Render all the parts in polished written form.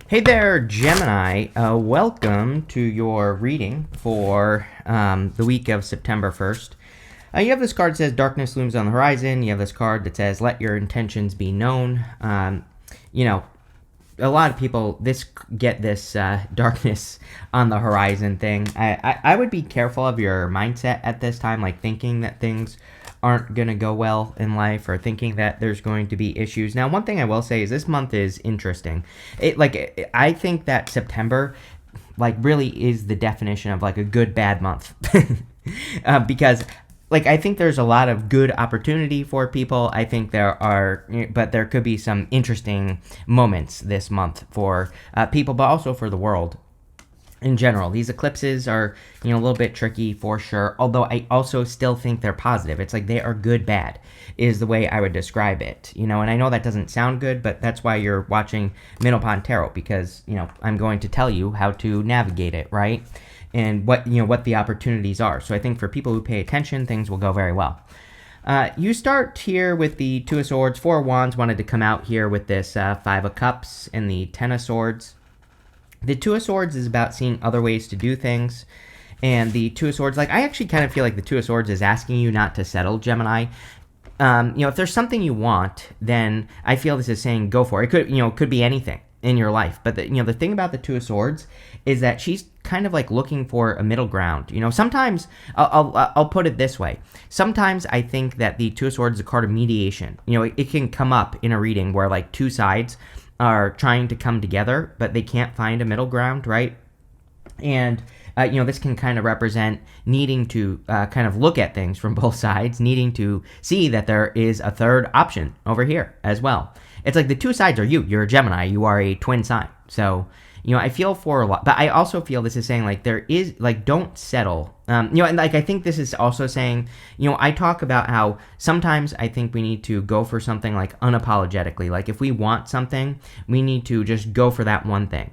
Hey there, Gemini. Welcome to your reading for the week of September 1st. You have this card that says Darkness Looms on the Horizon. You have this card that says Let Your Intentions Be Known. A lot of people get this darkness on the horizon thing. I would be careful of your mindset at this time, like thinking that things aren't going to go well in life or thinking that there's going to be issues. Now, one thing I will say is this month is interesting. I think that September really is the definition of a good bad month. Because I think there's a lot of good opportunity for people. I think but there could be some interesting moments this month for people, but also for the world in general. These eclipses are, a little bit tricky for sure, although I also still think they're positive. It's they are good bad is the way I would describe it, and I know that doesn't sound good, but that's why you're watching Minnow Tarot, because, I'm going to tell you how to navigate it, right? And what the opportunities are. So I think for people who pay attention, things will go very well. You start here with the Two of Swords. Four of Wands wanted to come out here with this Five of Cups and the Ten of Swords. The Two of Swords is about seeing other ways to do things. And the Two of Swords, I actually kind of feel like the Two of Swords is asking you not to settle, Gemini. If there's something you want, then I feel this is saying go for it. It could be anything in your life. But the thing about the Two of Swords is that she's kind of looking for a middle ground. Sometimes I'll put it this way. Sometimes I think that the Two of Swords is a card of mediation. It can come up in a reading where two sides are trying to come together, but they can't find a middle ground, right? And this can kind of represent needing to kind of look at things from both sides, needing to see that there is a third option over here as well. It's the two sides are you. You're a Gemini. You are a twin sign. So, I feel for a lot, but I also feel this is saying there is don't settle. And I think this is also saying, I talk about how sometimes I think we need to go for something unapologetically. If we want something, we need to just go for that one thing.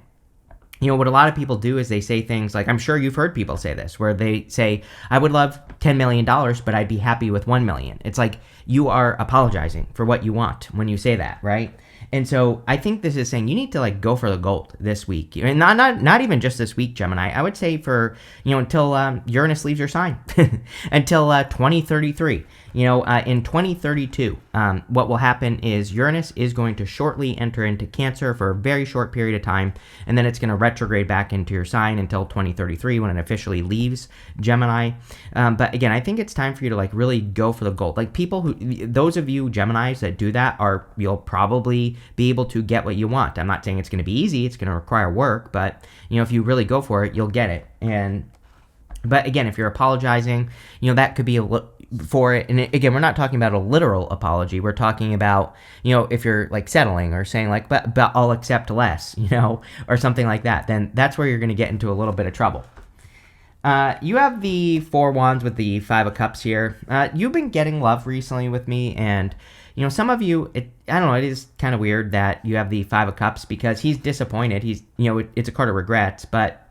What a lot of people do is they say things I'm sure you've heard people say this, where they say, I would love $10 million, but I'd be happy with $1 million. It's you are apologizing for what you want when you say that, right? And so I think this is saying you need to go for the gold this week, and not even just this week, Gemini. I would say for until Uranus leaves your sign, until 2033. In 2032, what will happen is Uranus is going to shortly enter into Cancer for a very short period of time, and then it's going to retrograde back into your sign until 2033 when it officially leaves Gemini. But again, I think it's time for you to really go for the gold. Those of you Geminis that do that you'll probably be able to get what you want. I'm not saying it's going to be easy. It's going to require work, but if you really go for it, you'll get it. But again, if you're apologizing, that could be for it. And again, we're not talking about a literal apology. We're talking about, if you're settling or saying but I'll accept less, or something like that, then that's where you're going to get into a little bit of trouble. You have the Four Wands with the Five of Cups here. You've been getting love recently with me, and some of you, I don't know, it is kind of weird that you have the Five of Cups because he's disappointed. He's, it's a card of regrets, but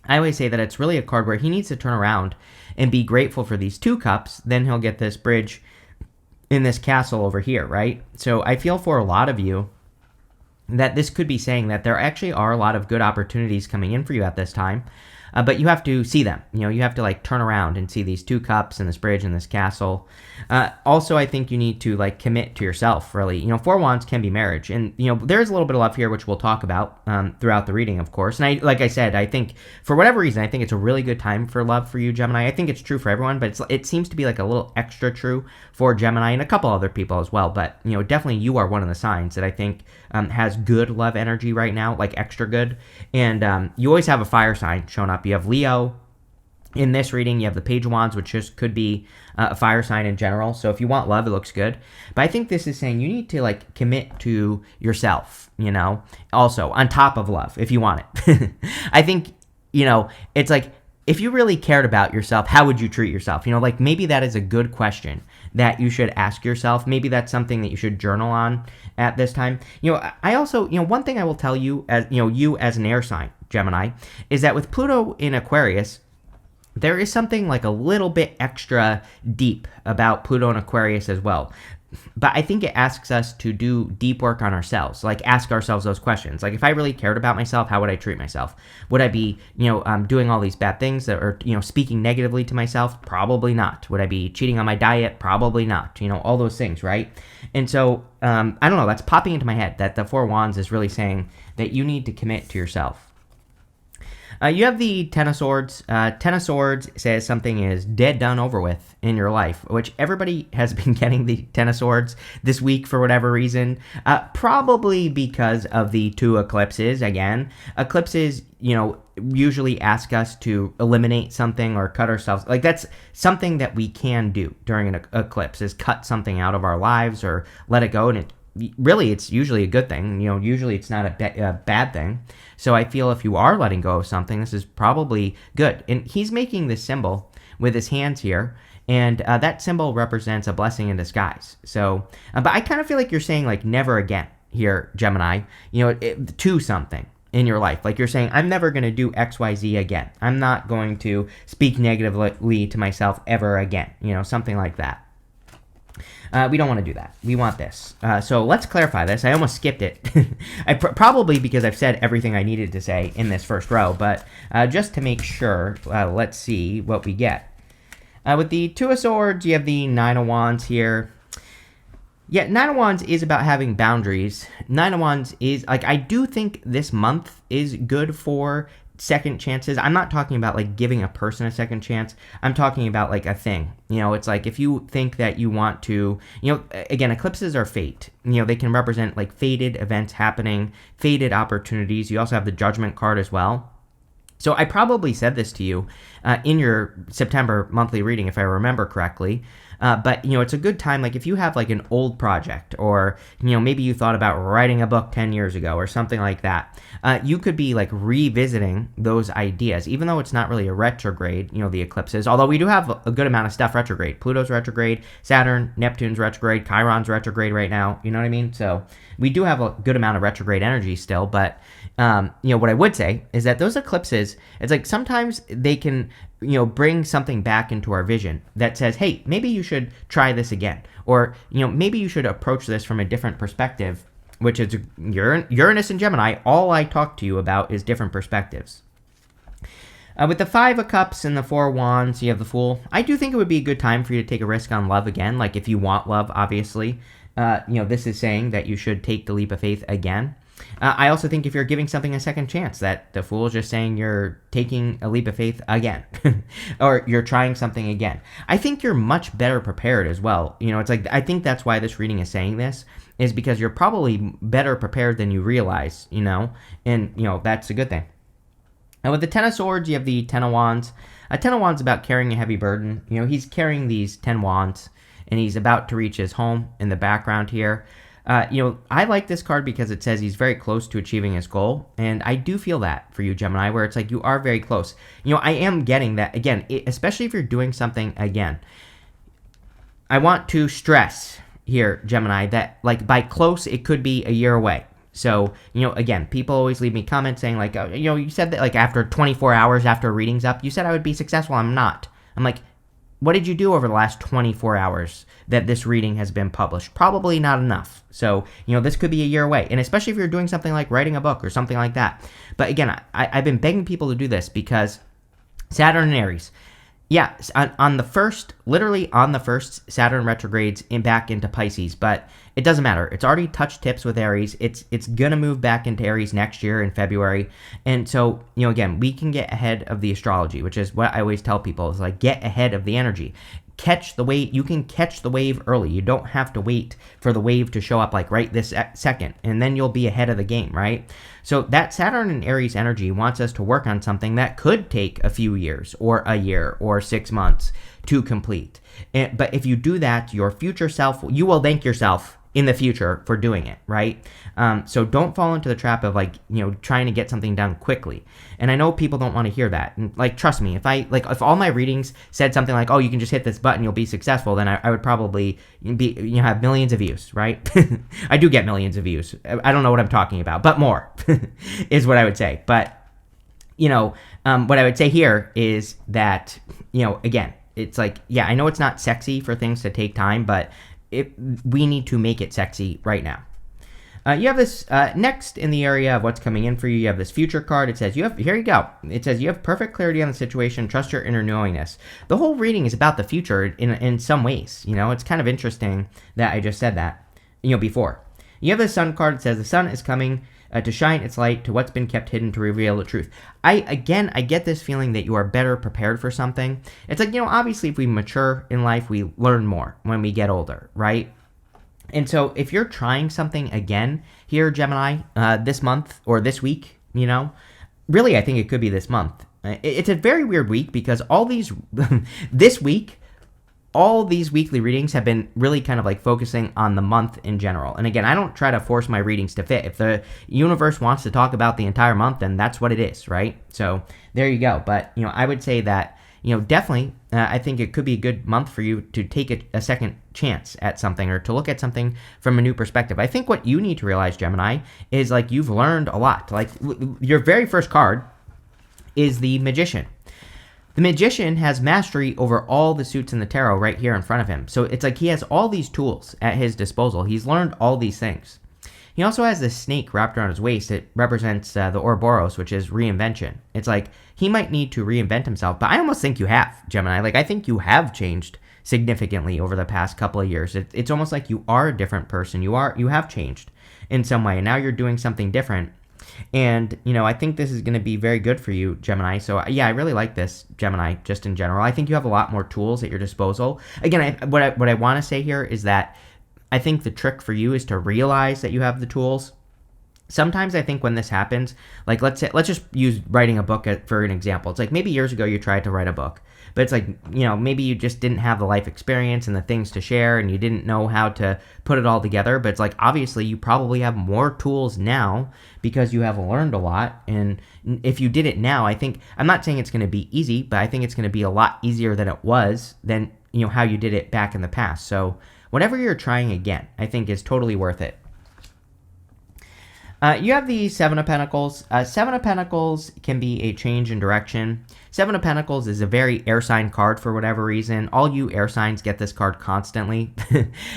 I always say that it's really a card where he needs to turn around and be grateful for these two cups. Then he'll get this bridge in this castle over here, right? So I feel for a lot of you that this could be saying that there actually are a lot of good opportunities coming in for you at this time. But you have to see them. You have to turn around and see these two cups and this bridge and this castle. Also, I think you need to commit to yourself, really. Four Wands can be marriage. And, there's a little bit of love here, which we'll talk about throughout the reading, of course. And like I said, I think for whatever reason, I think it's a really good time for love for you, Gemini. I think it's true for everyone, but it seems to be a little extra true for Gemini and a couple other people as well. But, definitely you are one of the signs that I think has good love energy right now, extra good. And you always have a fire sign showing up. You have Leo. In this reading, you have the Page of Wands, which just could be a fire sign in general. So if you want love, it looks good. But I think this is saying you need to commit to yourself, also on top of love, if you want it. I think, it's if you really cared about yourself, how would you treat yourself? Maybe that is a good question that you should ask yourself. Maybe that's something that you should journal on at this time. I also, one thing I will tell you as, you as an air sign, Gemini, is that with Pluto in Aquarius, there is something a little bit extra deep about Pluto and Aquarius as well. but I think it asks us to do deep work on ourselves, like ask ourselves those questions. Like if I really cared about myself, how would I treat myself? Would I be, doing all these bad things that are, speaking negatively to myself? Probably not. Would I be cheating on my diet? Probably not. All those things, right? And so, I don't know, that's popping into my head that the Four of Wands is really saying that you need to commit to yourself. You have the Ten of Swords. Ten of Swords says something is dead, done, over with in your life, which everybody has been getting the Ten of Swords this week for whatever reason. Probably because of the two eclipses. Again, eclipses, usually ask us to eliminate something or cut ourselves. Like that's something that we can do during an eclipse is cut something out of our lives or let it go. And it's usually a good thing. Usually it's not a bad thing. So I feel if you are letting go of something, this is probably good. And he's making this symbol with his hands here, and that symbol represents a blessing in disguise. So, but I kind of feel like you're saying like never again here, Gemini, to something in your life. Like you're saying, I'm never going to do X, Y, Z again. I'm not going to speak negatively to myself ever again. Something like that. We don't want to do that. We want this. So let's clarify this. I almost skipped it. Probably because I've said everything I needed to say in this first row. But just to make sure, let's see what we get. With the Two of Swords, you have the Nine of Wands here. Yeah, Nine of Wands is about having boundaries. Nine of Wands is, I do think this month is good for second chances. I'm not talking about like giving a person a second chance. I'm talking about like a thing. It's like if you think that you want to, again, eclipses are fate. They can represent like fated events happening, fated opportunities. You also have the Judgment card as well. So I probably said this to you in your September monthly reading, if I remember correctly. But, it's a good time, like if you have like an old project or, maybe you thought about writing a book 10 years ago or something like that, you could be like revisiting those ideas, even though it's not really a retrograde, the eclipses, although we do have a good amount of stuff retrograde. Pluto's retrograde, Saturn, Neptune's retrograde, Chiron's retrograde right now, you know what I mean? So we do have a good amount of retrograde energy still, but, what I would say is that those eclipses, it's like sometimes they can, bring something back into our vision that says, hey, maybe you should try this again. Or, maybe you should approach this from a different perspective, which is Uranus and Gemini. All I talk to you about is different perspectives. With the Five of Cups and the Four of Wands, you have the Fool. I do think it would be a good time for you to take a risk on love again. Like if you want love, obviously, this is saying that you should take the leap of faith again. I also think if you're giving something a second chance, that the Fool is just saying you're taking a leap of faith again, or you're trying something again. I think you're much better prepared as well. It's like, I think that's why this reading is saying this, is because you're probably better prepared than you realize, and, that's a good thing. And with the Ten of Swords, you have the Ten of Wands. A Ten of Wands is about carrying a heavy burden. He's carrying these 10 wands, and he's about to reach his home in the background here. I like this card because it says he's very close to achieving his goal. And I do feel that for you, Gemini, where it's like you are very close. I am getting that, again, especially if you're doing something again. I want to stress here, Gemini, that like by close, it could be a year away. So, again, people always leave me comments saying like, you said that like after 24 hours after a reading's up, you said I would be successful. I'm not. I'm like, what did you do over the last 24 hours that this reading has been published? Probably not enough. So, this could be a year away. And especially if you're doing something like writing a book or something like that. But again, I've been begging people to do this because Saturn and Aries. Yeah, on the first, literally on the first, Saturn retrogrades back into Pisces, but it doesn't matter. It's already touched tips with Aries. It's going to move back into Aries next year in February. And so, again, we can get ahead of the astrology, which is what I always tell people is like, get ahead of the energy. Catch the wave. You can catch the wave early. You don't have to wait for the wave to show up like right this second, and then you'll be ahead of the game, right? So that Saturn and Aries energy wants us to work on something that could take a few years or a year or 6 months to complete. But if you do that, your future self, you will thank yourself in the future for doing it, right? So don't fall into the trap of like, trying to get something done quickly. And I know people don't want to hear that. And like, trust me, if all my readings said something like, oh, you can just hit this button, you'll be successful, then I would probably have millions of views, right? I do get millions of views. I don't know what I'm talking about, but more is what I would say. But, what I would say here is that, again, it's like, yeah, I know it's not sexy for things to take time, but we need to make it sexy right now. You have this next in the area of what's coming in for you. You have this future card. It says here you go. It says you have perfect clarity on the situation. Trust your inner knowingness. The whole reading is about the future in some ways. It's kind of interesting that I just said that. Before you have the sun card. It says the sun is coming to shine its light to what's been kept hidden to reveal the truth. I get this feeling that you are better prepared for something. It's like obviously if we mature in life, we learn more when we get older, right? And so if you're trying something again here, Gemini, this month or this week, really I think it could be this month. It's a very weird week because this week, all these weekly readings have been really kind of like focusing on the month in general. And again, I don't try to force my readings to fit. If the universe wants to talk about the entire month, then that's what it is, right? So there you go. But, I would say that definitely, I think it could be a good month for you to take a second chance at something or to look at something from a new perspective. I think what you need to realize, Gemini, is like you've learned a lot. Like your very first card is the Magician. The Magician has mastery over all the suits in the tarot right here in front of him. So it's like he has all these tools at his disposal. He's learned all these things. He also has this snake wrapped around his waist. It represents the Ouroboros, which is reinvention. It's like he might need to reinvent himself, but I almost think you have, Gemini. Like I think you have changed significantly over the past couple of years. It's almost like you are a different person. You have changed in some way, and now you're doing something different. And, I think this is going to be very good for you, Gemini. So, yeah, I really like this, Gemini, just in general. I think you have a lot more tools at your disposal. Again, what I want to say here is that I think the trick for you is to realize that you have the tools. Sometimes I think when this happens, like let's just use writing a book for an example. It's like maybe years ago you tried to write a book, but it's like, maybe you just didn't have the life experience and the things to share and you didn't know how to put it all together. But it's like, obviously you probably have more tools now because you have learned a lot. And if you did it now, I'm not saying it's going to be easy, but I think it's going to be a lot easier than it was than, how you did it back in the past. So whatever you're trying again, I think is totally worth it. You have the Seven of Pentacles. Seven of Pentacles can be a change in direction. Seven of Pentacles is a very air sign card for whatever reason. All you air signs get this card constantly.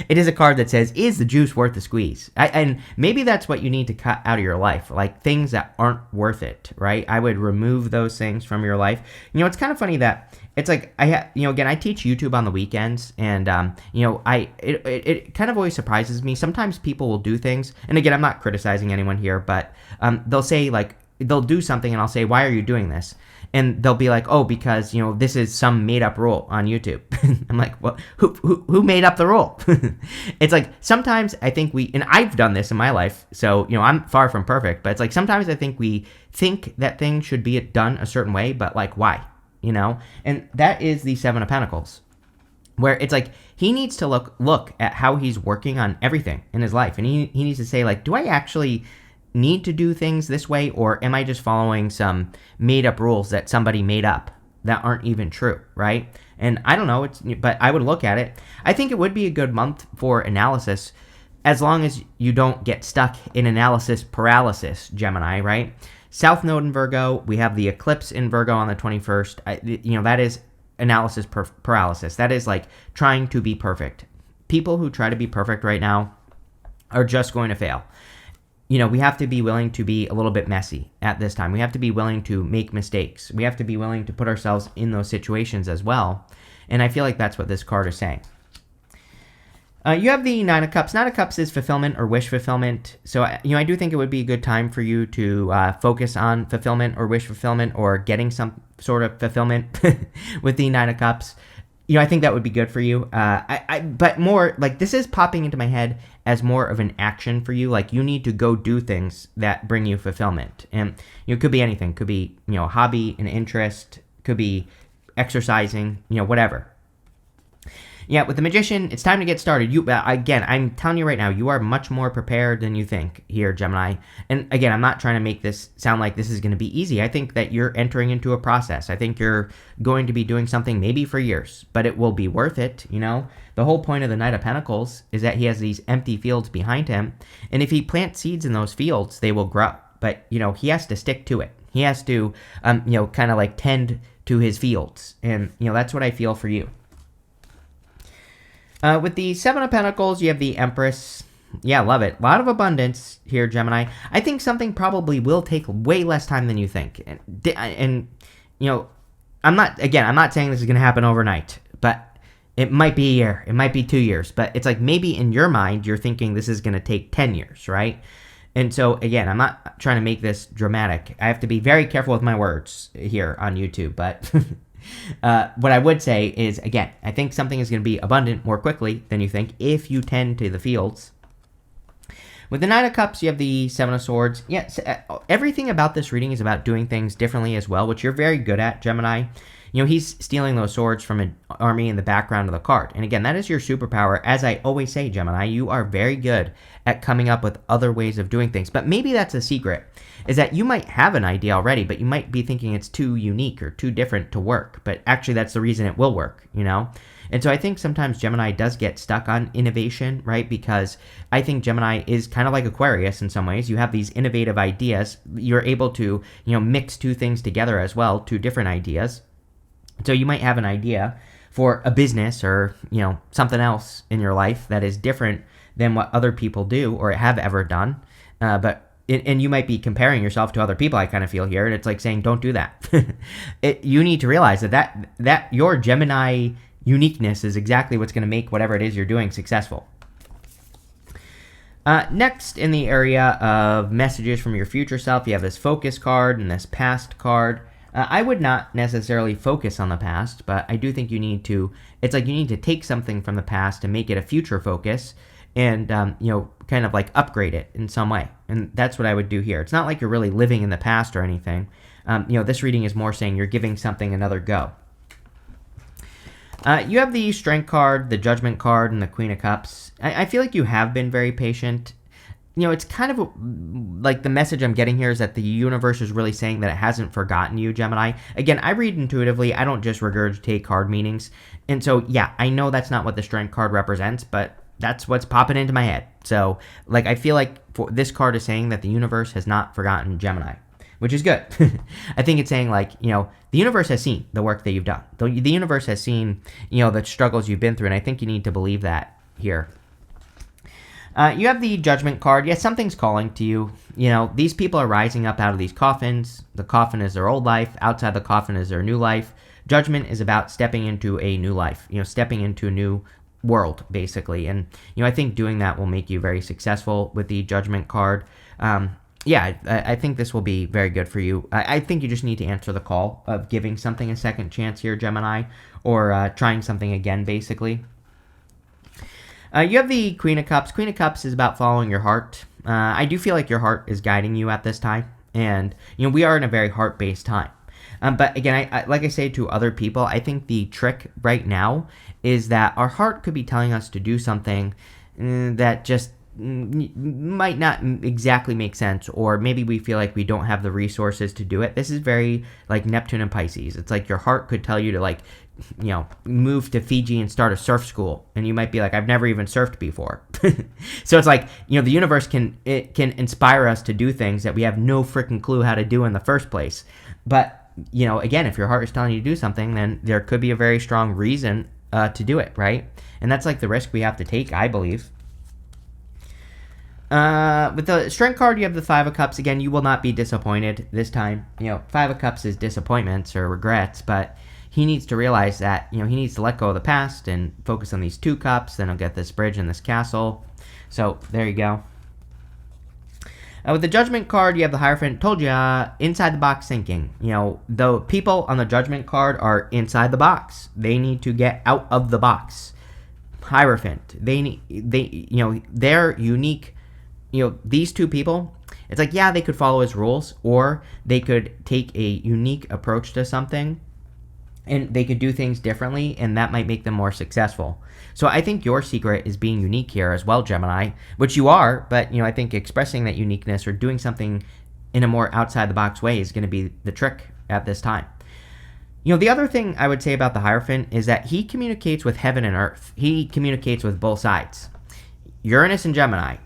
It is a card that says, is the juice worth the squeeze? And maybe that's what you need to cut out of your life, like things that aren't worth it, right? I would remove those things from your life. It's kind of funny that it's like again, I teach YouTube on the weekends, and it kind of always surprises me. Sometimes people will do things, and again, I'm not criticizing anyone here, but they'll say they'll do something, and I'll say, why are you doing this? And they'll be like, oh, because this is some made up rule on YouTube. I'm like, well, who made up the rule? It's like sometimes I think and I've done this in my life, so I'm far from perfect, but it's like sometimes I think we think that things should be done a certain way, but like why? And that is the Seven of Pentacles, where it's like he needs to look at how he's working on everything in his life, and he needs to say, like, do I actually need to do things this way, or am I just following some made up rules that somebody made up that aren't even true, right? And I don't know, but I would look at it. I think it would be a good month for analysis, as long as you don't get stuck in analysis paralysis, Gemini, right? South Node in Virgo, we have the eclipse in Virgo on the 21st. That is analysis paralysis. That is like trying to be perfect. People who try to be perfect right now are just going to fail. We have to be willing to be a little bit messy at this time. We have to be willing to make mistakes. We have to be willing to put ourselves in those situations as well. And I feel like that's what this card is saying. You have the Nine of Cups. Nine of Cups is fulfillment or wish fulfillment. So, I do think it would be a good time for you to focus on fulfillment or wish fulfillment or getting some sort of fulfillment with the Nine of Cups. I think that would be good for you. But more, like, this is popping into my head as more of an action for you. Like, you need to go do things that bring you fulfillment. And, it could be anything. Could be, a hobby, an interest. Could be exercising, whatever. Yeah, with the Magician, it's time to get started. Again, I'm telling you right now, you are much more prepared than you think here, Gemini. And again, I'm not trying to make this sound like this is going to be easy. I think that you're entering into a process. I think you're going to be doing something maybe for years, but it will be worth it, The whole point of the Knight of Pentacles is that he has these empty fields behind him, and if he plants seeds in those fields, they will grow. But, he has to stick to it. He has to, kind of like tend to his fields. And, that's what I feel for you. With the Seven of Pentacles, you have the Empress. Yeah, love it. A lot of abundance here, Gemini. I think something probably will take way less time than you think. And you know, I'm not saying this is going to happen overnight, but it might be a year. It might be 2 years. But it's like maybe in your mind, you're thinking this is going to take 10 years, right? And so, again, I'm not trying to make this dramatic. I have to be very careful with my words here on YouTube. But what I would say is, again, I think something is going to be abundant more quickly than you think if you tend to the fields. With the Nine of Cups, you have the Seven of Swords. Yes, everything about this reading is about doing things differently as well, which you're very good at, Gemini. You know, he's stealing those swords from an army in the background of the card. And again, that is your superpower. As I always say, Gemini, you are very good at coming up with other ways of doing things. But maybe that's a secret, is that you might have an idea already, but you might be thinking it's too unique or too different to work. But actually, that's the reason it will work, you know? And so I think sometimes Gemini does get stuck on innovation, right? Because I think Gemini is kind of like Aquarius in some ways. You have these innovative ideas. You're able to, you know, mix two things together as well, two different ideas. So you might have an idea for a business or, you know, something else in your life that is different than what other people do or have ever done. And you might be comparing yourself to other people, I kind of feel here. And it's like saying, don't do that. You need to realize that your Gemini uniqueness is exactly what's going to make whatever it is you're doing successful. Next, in the area of messages from your future self, you have this focus card and this past card. I would not necessarily focus on the past, but I do think you need to, it's like you need to take something from the past and make it a future focus and, you know, kind of like upgrade it in some way. And that's what I would do here. It's not like you're really living in the past or anything. You know, this reading is more saying you're giving something another go. You have the Strength card, the Judgment card, and the Queen of Cups. I feel like you have been very patient. You know, it's kind of like the message I'm getting here is that the universe is really saying that it hasn't forgotten you, Gemini. Again, I read intuitively. I don't just regurgitate card meanings. And so, yeah, I know that's not what the Strength card represents, but that's what's popping into my head. So, like, I feel like this card is saying that the universe has not forgotten Gemini, which is good. I think it's saying, like, you know, the universe has seen the work that you've done. The universe has seen, you know, the struggles you've been through, and I think you need to believe that here. You have the Judgment card. Yes, something's calling to you. You know, these people are rising up out of these coffins. The coffin is their old life. Outside the coffin is their new life. Judgment is about stepping into a new life, you know, stepping into a new world, basically. And, you know, I think doing that will make you very successful with the Judgment card. Yeah, I think this will be very good for you. I think you just need to answer the call of giving something a second chance here, Gemini, or trying something again, basically. You have the Queen of Cups. Queen of Cups is about following your heart. I do feel like your heart is guiding you at this time. And, you know, we are in a very heart-based time. But again, I like I say to other people, I think the trick right now is that our heart could be telling us to do something that just might not exactly make sense, or maybe we feel like we don't have the resources to do it. This is very like Neptune and Pisces. It's like your heart could tell you to, like, you know, move to Fiji and start a surf school, and you might be like, I've never even surfed before. So it's like, you know, the universe can inspire us to do things that we have no freaking clue how to do in the first place. But, you know, again, if your heart is telling you to do something, then there could be a very strong reason to do it, right? And that's like the risk we have to take, I believe. With the Strength card, you have the Five of Cups. Again, you will not be disappointed this time. You know, Five of Cups is disappointments or regrets, but he needs to realize that, you know, he needs to let go of the past and focus on these two cups. Then he'll get this bridge and this castle. So there you go. With the Judgment card, you have the Hierophant. Told you, inside the box thinking. You know, the people on the Judgment card are inside the box. They need to get out of the box. Hierophant. They you know, they're unique. You know, these two people, it's like, yeah, they could follow his rules, or they could take a unique approach to something, and they could do things differently, and that might make them more successful. So I think your secret is being unique here as well, Gemini, which you are, but, you know, I think expressing that uniqueness or doing something in a more outside-the-box way is going to be the trick at this time. You know, the other thing I would say about the Hierophant is that he communicates with heaven and earth. He communicates with both sides. Uranus and Gemini.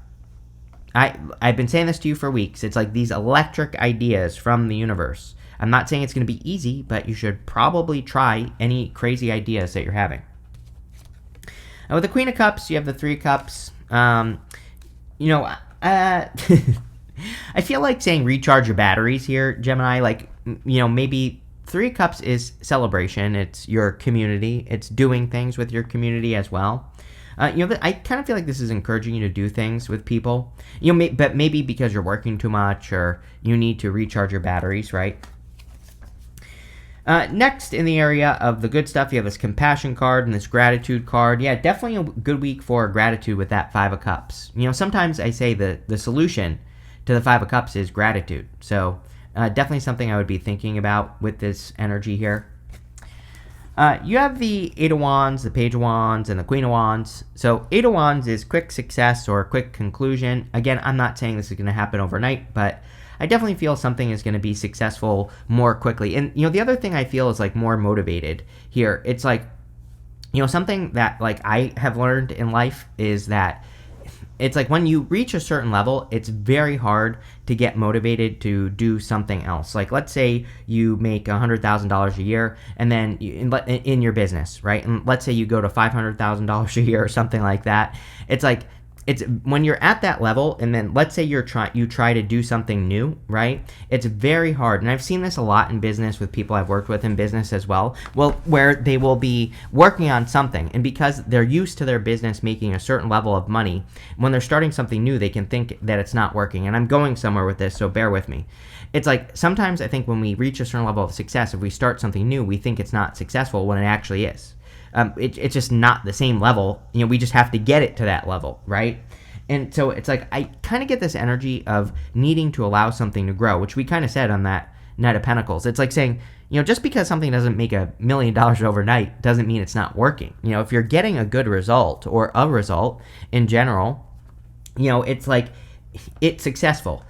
I've been saying this to you for weeks. It's like these electric ideas from the universe. I'm not saying it's going to be easy, but you should probably try any crazy ideas that you're having. With the Queen of Cups, you have the Three of Cups. You know, I feel like saying recharge your batteries here, Gemini. Like, you know, maybe Three of Cups is celebration. It's your community. It's doing things with your community as well. You know, I kind of feel like this is encouraging you to do things with people. You know, but maybe because you're working too much or you need to recharge your batteries, right? Next, in the area of the good stuff, you have this compassion card and this gratitude card. Yeah, definitely a good week for gratitude with that Five of Cups. You know, sometimes I say the solution to the Five of Cups is gratitude. So definitely something I would be thinking about with this energy here. You have the Eight of Wands, the Page of Wands, and the Queen of Wands. So Eight of Wands is quick success or quick conclusion. Again, I'm not saying this is going to happen overnight, but I definitely feel something is going to be successful more quickly. And, you know, the other thing I feel is like more motivated here. It's like, you know, something that like I have learned in life is that it's like when you reach a certain level, it's very hard to get motivated to do something else. Like, let's say you make $100,000 a year, and then in your business, right? And let's say you go to $500,000 a year or something like that. It's like it's when you're at that level, and then let's say you try to do something new, right? It's very hard, and I've seen this a lot in business with people I've worked with in business as well. Well, where they will be working on something, and because they're used to their business making a certain level of money, when they're starting something new, they can think that it's not working. And I'm going somewhere with this, so bear with me. It's like sometimes I think when we reach a certain level of success, if we start something new, we think it's not successful when it actually is. It's just not the same level. You know, we just have to get it to that level, right? And so it's like I kind of get this energy of needing to allow something to grow, which we kind of said on that Knight of Pentacles. It's like saying, you know, just because something doesn't make $1 million overnight doesn't mean it's not working. You know, if you're getting a good result or a result in general, you know, it's like it's successful.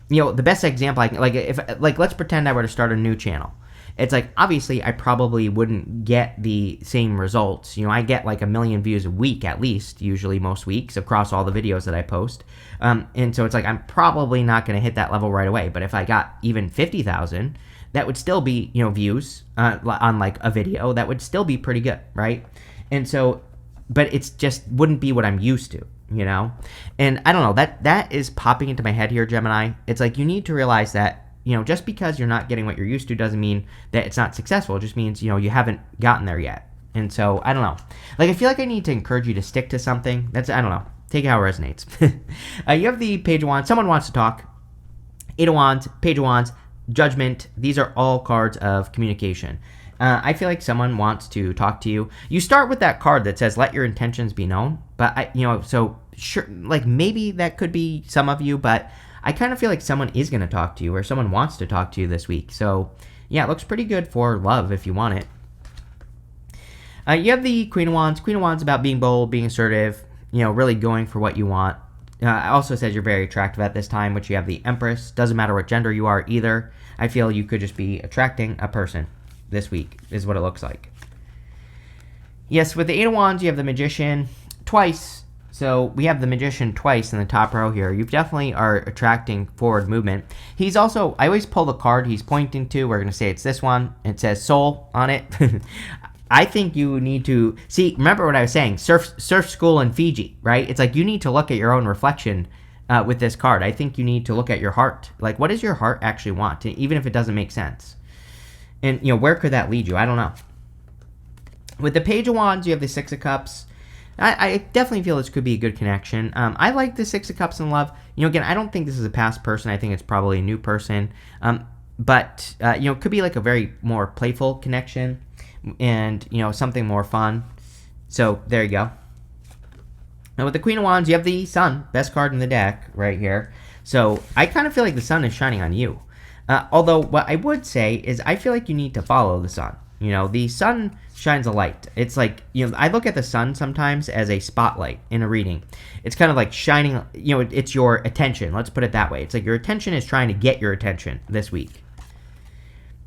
You know, the best example I can, let's pretend I were to start a new channel. It's like, obviously, I probably wouldn't get the same results. You know, I get like 1 million views a week at least, usually most weeks, across all the videos that I post. And so it's like, I'm probably not going to hit that level right away. But if I got even 50,000, that would still be, you know, views on like a video. That would still be pretty good, right? And so, but it's just wouldn't be what I'm used to, you know? And I don't know, that is popping into my head here, Gemini. It's like, you need to realize that, you know, just because you're not getting what you're used to doesn't mean that it's not successful. It just means, you know, you haven't gotten there yet. And so, I don't know. Like, I feel like I need to encourage you to stick to something. I don't know. Take it how it resonates. You have the Page of Wands. Someone wants to talk. Eight of Wands, Page of Wands, Judgment. These are all cards of communication. I feel like someone wants to talk to you. You start with that card that says, let your intentions be known. But, so, sure, like, maybe that could be some of you, but I kind of feel like someone is going to talk to you or someone wants to talk to you this week. So, yeah, it looks pretty good for love if you want it. You have the Queen of Wands. Queen of Wands about being bold, being assertive, you know, really going for what you want. It also says you're very attractive at this time, which you have the Empress. Doesn't matter what gender you are either. I feel you could just be attracting a person this week is what it looks like. Yes, with the Eight of Wands, you have the Magician twice. So we have the Magician twice in the top row here. You definitely are attracting forward movement. He's also, I always pull the card he's pointing to. We're going to say it's this one. It says soul on it. I think you need to, see, remember what I was saying, surf school in Fiji, right? It's like you need to look at your own reflection with this card. I think you need to look at your heart. Like, what does your heart actually want, even if it doesn't make sense? And, you know, where could that lead you? I don't know. With the Page of Wands, you have the Six of Cups. I definitely feel this could be a good connection. I like the Six of Cups in love. You know, again, I don't think this is a past person. I think it's probably a new person. But, you know, it could be like a very more playful connection and, you know, something more fun. So, there you go. And with the Queen of Wands, you have the Sun, best card in the deck right here. So, I kind of feel like the sun is shining on you. Although, what I would say is I feel like you need to follow the sun. You know, the sun shines a light. It's like, you know, I look at the sun sometimes as a spotlight in a reading. It's kind of like shining, you know, it's your attention. Let's put it that way. It's like your attention is trying to get your attention this week.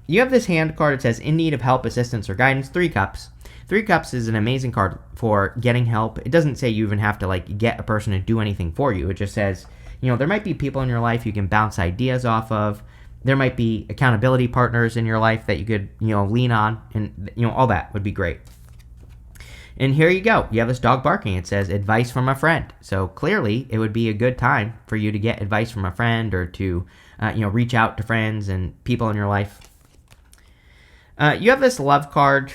You have this hand card. It says, in need of help, assistance, or guidance, Three Cups. Three Cups is an amazing card for getting help. It doesn't say you even have to, like, get a person to do anything for you. It just says, you know, there might be people in your life you can bounce ideas off of. There might be accountability partners in your life that you could, you know, lean on, and, you know, all that would be great. And here you go. You have this dog barking. It says advice from a friend. So clearly, it would be a good time for you to get advice from a friend or to, reach out to friends and people in your life. You have this love card.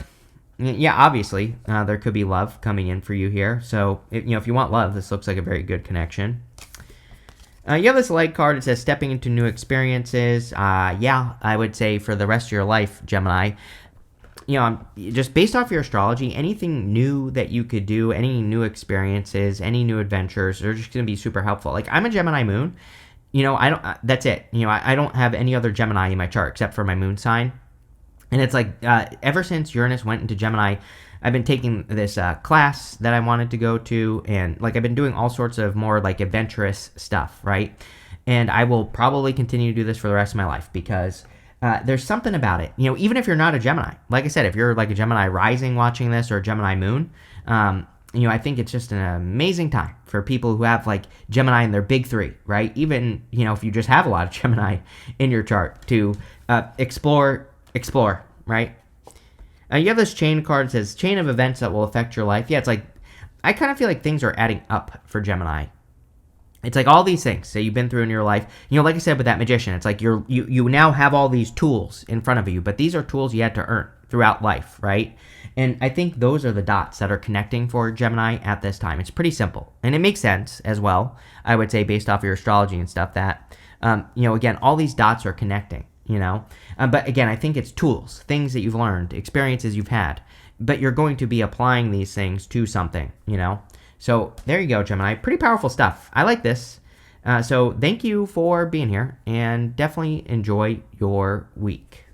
Yeah, obviously, there could be love coming in for you here. So, if you want love, this looks like a very good connection. You have this light card. It says stepping into new experiences. Yeah, I would say for the rest of your life, Gemini, just based off your astrology, anything new that you could do, any new experiences, any new adventures, are just going to be super helpful. Like, I'm a Gemini moon. I don't. That's it. I don't have any other Gemini in my chart except for my moon sign. And it's like ever since Uranus went into Gemini, I've been taking this class that I wanted to go to, and like I've been doing all sorts of more like adventurous stuff, right? And I will probably continue to do this for the rest of my life because there's something about it. Even if you're not a Gemini, like I said, if you're like a Gemini rising watching this or a Gemini moon, I think it's just an amazing time for people who have like Gemini in their big three, right? Even, if you just have a lot of Gemini in your chart to explore, right? You have this chain card that says chain of events that will affect your life. Yeah, it's like, I kind of feel like things are adding up for Gemini. It's like all these things that you've been through in your life. Like I said with that magician, it's like you now have all these tools in front of you, but these are tools you had to earn throughout life, right? And I think those are the dots that are connecting for Gemini at this time. It's pretty simple. And it makes sense as well, I would say, based off your astrology and stuff that, again, all these dots are connecting. But again, I think it's tools, things that you've learned, experiences you've had, but you're going to be applying these things to something, So there you go, Gemini. Pretty powerful stuff. I like this. So thank you for being here and definitely enjoy your week.